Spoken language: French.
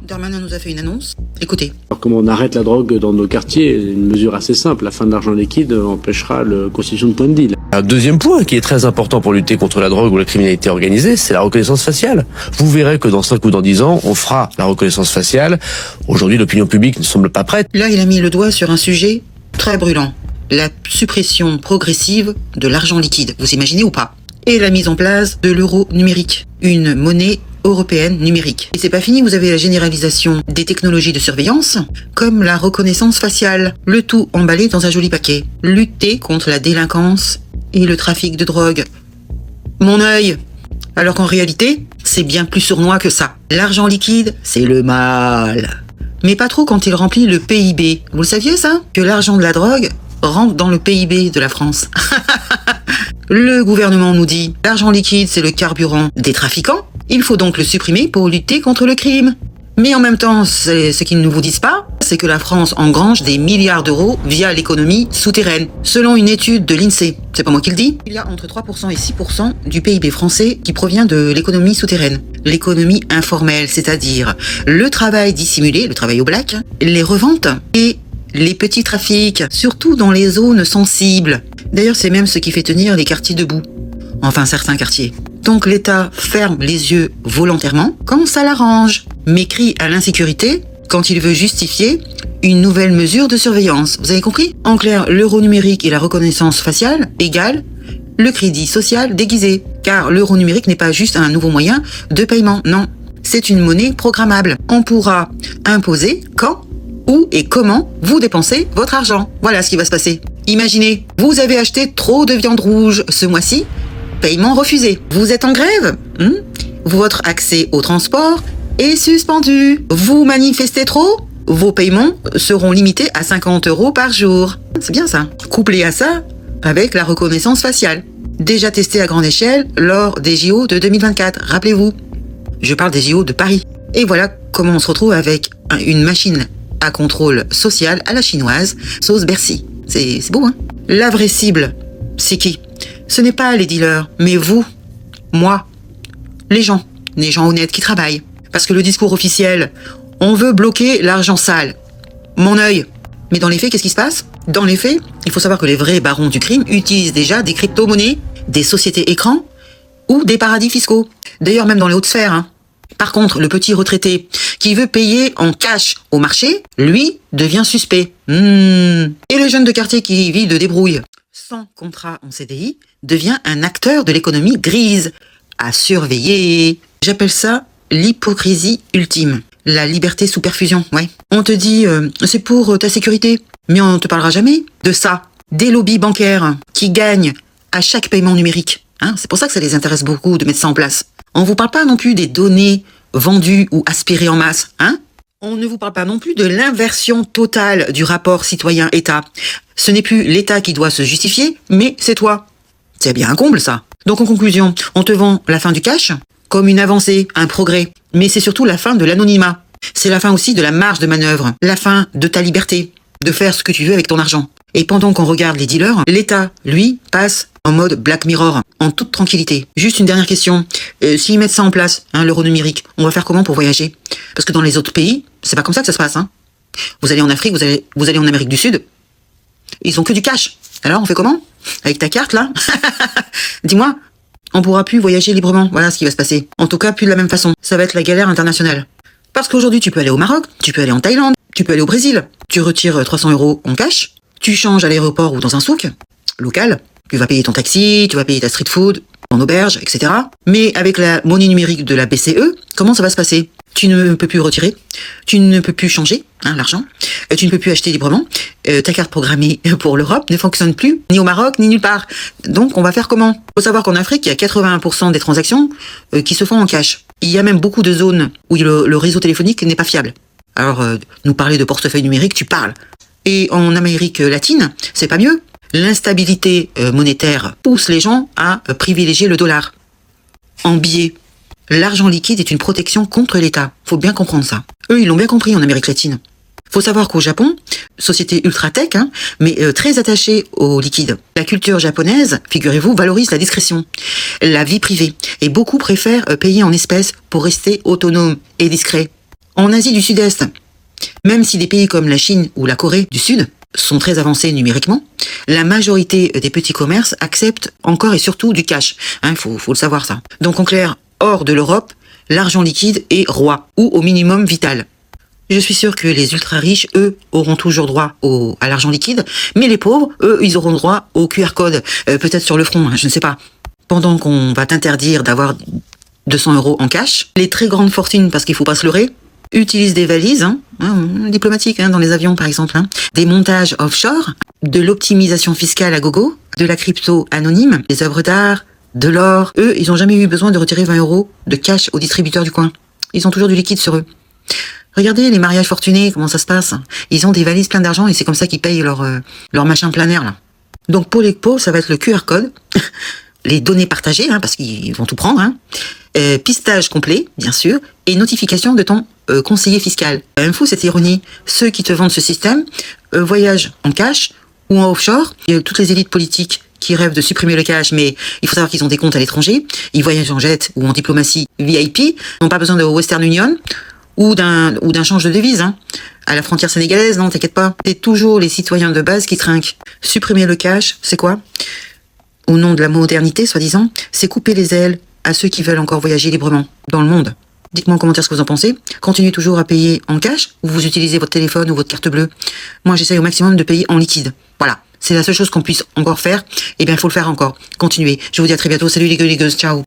Darmanin nous a fait une annonce. Écoutez. Alors, comment on arrête la drogue dans nos quartiers? Une mesure assez simple. La fin de l'argent liquide empêchera la constitution de points de deal. Un deuxième point qui est très important pour lutter contre la drogue ou la criminalité organisée, c'est la reconnaissance faciale. Vous verrez que dans 5 ou dans 10 ans, on fera la reconnaissance faciale. Aujourd'hui, l'opinion publique ne semble pas prête. Là, il a mis le doigt sur un sujet très brûlant. La suppression progressive de l'argent liquide. Vous imaginez ou pas? Et la mise en place de l'euro numérique. Une monnaie européenne numérique. Et c'est pas fini, vous avez la généralisation des technologies de surveillance, comme la reconnaissance faciale. Le tout emballé dans un joli paquet. Lutter contre la délinquance et le trafic de drogue. Mon œil. Alors qu'en réalité, c'est bien plus sournois que ça. L'argent liquide, c'est le mal. Mais pas trop quand il remplit le PIB. Vous le saviez ça? Que l'argent de la drogue rentre dans le PIB de la France. Le gouvernement nous dit, l'argent liquide, c'est le carburant des trafiquants. Il faut donc le supprimer pour lutter contre le crime. Mais en même temps, ce qu'ils ne vous disent pas, c'est que la France engrange des milliards d'euros via l'économie souterraine. Selon une étude de l'INSEE, c'est pas moi qui le dis, il y a entre 3% et 6% du PIB français qui provient de l'économie souterraine. L'économie informelle, c'est-à-dire le travail dissimulé, le travail au black, les reventes et les petits trafics, surtout dans les zones sensibles. D'ailleurs, c'est même ce qui fait tenir les quartiers debout. Enfin, certains quartiers. Donc l'État ferme les yeux volontairement quand ça l'arrange, mais crie à l'insécurité quand il veut justifier une nouvelle mesure de surveillance. Vous avez compris? En clair, l'euro numérique et la reconnaissance faciale égale le crédit social déguisé. Car l'euro numérique n'est pas juste un nouveau moyen de paiement, non. C'est une monnaie programmable. On pourra imposer quand, où et comment vous dépensez votre argent. Voilà ce qui va se passer. Imaginez, vous avez acheté trop de viande rouge ce mois-ci, paiement refusé. Vous êtes en grève, votre accès au transport est suspendu. Vous manifestez trop, vos paiements seront limités à 50 € par jour. C'est bien ça. Couplé à ça, avec la reconnaissance faciale. Déjà testé à grande échelle lors des JO de 2024. Rappelez-vous, je parle des JO de Paris. Et voilà comment on se retrouve avec une machine à contrôle social à la chinoise, sauce Bercy. C'est beau, hein? La vraie cible, c'est qui? Ce n'est pas les dealers, mais vous, moi, les gens honnêtes qui travaillent. Parce que le discours officiel, on veut bloquer l'argent sale. Mon œil. Mais dans les faits, qu'est-ce qui se passe? Dans les faits, il faut savoir que les vrais barons du crime utilisent déjà des crypto-monnaies, des sociétés écrans ou des paradis fiscaux. D'ailleurs, même dans les hautes sphères, hein. Par contre, le petit retraité qui veut payer en cash au marché, lui, devient suspect. Et le jeune de quartier qui vit de débrouille, sans contrat en CDI, devient un acteur de l'économie grise, à surveiller. J'appelle ça l'hypocrisie ultime. La liberté sous perfusion, ouais. On te dit, c'est pour ta sécurité, mais on ne te parlera jamais de ça. Des lobbies bancaires qui gagnent à chaque paiement numérique. Hein, c'est pour ça que ça les intéresse beaucoup de mettre ça en place. On vous parle pas non plus des données vendues ou aspirées en masse, hein? On ne vous parle pas non plus de l'inversion totale du rapport citoyen-État. Ce n'est plus l'État qui doit se justifier, mais c'est toi. C'est bien un comble, ça. Donc en conclusion, on te vend la fin du cash comme une avancée, un progrès. Mais c'est surtout la fin de l'anonymat. C'est la fin aussi de la marge de manœuvre, la fin de ta liberté, de faire ce que tu veux avec ton argent. Et pendant qu'on regarde les dealers, l'État, lui, passe en mode Black Mirror, en toute tranquillité. Juste une dernière question. S'ils mettent ça en place, l'euro numérique, on va faire comment pour voyager? Parce que dans les autres pays, c'est pas comme ça que ça se passe. Hein. Vous allez en Afrique, vous allez en Amérique du Sud, ils ont que du cash. Alors on fait comment? Avec ta carte là? Dis-moi, on pourra plus voyager librement. Voilà ce qui va se passer. En tout cas, plus de la même façon. Ça va être la galère internationale. Parce qu'aujourd'hui, tu peux aller au Maroc, tu peux aller en Thaïlande, tu peux aller au Brésil. Tu retires 300 € en cash, tu changes à l'aéroport ou dans un souk local. Tu vas payer ton taxi, tu vas payer ta street food, ton auberge, etc. Mais avec la monnaie numérique de la BCE, comment ça va se passer? Tu ne peux plus retirer, tu ne peux plus changer l'argent, tu ne peux plus acheter librement, ta carte programmée pour l'Europe ne fonctionne plus, ni au Maroc, ni nulle part. Donc on va faire comment? Il faut savoir qu'en Afrique, il y a 81% des transactions qui se font en cash. Il y a même beaucoup de zones où le réseau téléphonique n'est pas fiable. Alors, nous parler de portefeuille numérique, tu parles. Et en Amérique latine, c'est pas mieux. L'instabilité monétaire pousse les gens à privilégier le dollar en billets. L'argent liquide est une protection contre l'État. Faut bien comprendre ça. Eux, ils l'ont bien compris en Amérique latine. Faut savoir qu'au Japon, société ultra-tech, mais très attachée au liquide. La culture japonaise, figurez-vous, valorise la discrétion, la vie privée. Et beaucoup préfèrent payer en espèces pour rester autonomes et discrets. En Asie du Sud-Est, même si des pays comme la Chine ou la Corée du Sud sont très avancés numériquement, la majorité des petits commerces acceptent encore et surtout du cash. Faut le savoir ça. Donc en clair, hors de l'Europe, l'argent liquide est roi, ou au minimum vital. Je suis sûr que les ultra-riches, eux, auront toujours droit à l'argent liquide, mais les pauvres, eux, ils auront droit au QR code, peut-être sur le front, je ne sais pas. Pendant qu'on va t'interdire d'avoir 200 € en cash, les très grandes fortunes, parce qu'il faut pas se leurrer, utilisent des valises diplomatiques dans les avions par exemple, des montages offshore, de l'optimisation fiscale à gogo, de la crypto anonyme, des œuvres d'art, de l'or. Eux, ils n'ont jamais eu besoin de retirer 20 € de cash au distributeur du coin. Ils ont toujours du liquide sur eux. Regardez les mariages fortunés, comment ça se passe. Ils ont des valises pleines d'argent et c'est comme ça qu'ils payent leur machin plein air là. Donc pour les pauvres, ça va être le QR code, les données partagées, parce qu'ils vont tout prendre, pistage complet, bien sûr, et notification de ton conseiller fiscal. Même fou cette ironie. Ceux qui te vendent ce système voyagent en cash ou en offshore. Il y a toutes les élites politiques qui rêvent de supprimer le cash, mais il faut savoir qu'ils ont des comptes à l'étranger. Ils voyagent en jet ou en diplomatie VIP, n'ont pas besoin de Western Union ou d'un change de devise. À la frontière sénégalaise, non, t'inquiète pas. C'est toujours les citoyens de base qui trinquent. Supprimer le cash, c'est quoi? Au nom de la modernité, soi-disant, c'est couper les ailes à ceux qui veulent encore voyager librement dans le monde. Dites-moi en commentaire ce que vous en pensez. Continuez toujours à payer en cash ou vous utilisez votre téléphone ou votre carte bleue. Moi, j'essaye au maximum de payer en liquide. Voilà. C'est la seule chose qu'on puisse encore faire. Eh bien, il faut le faire encore. Continuez. Je vous dis à très bientôt. Salut les gueux, ciao.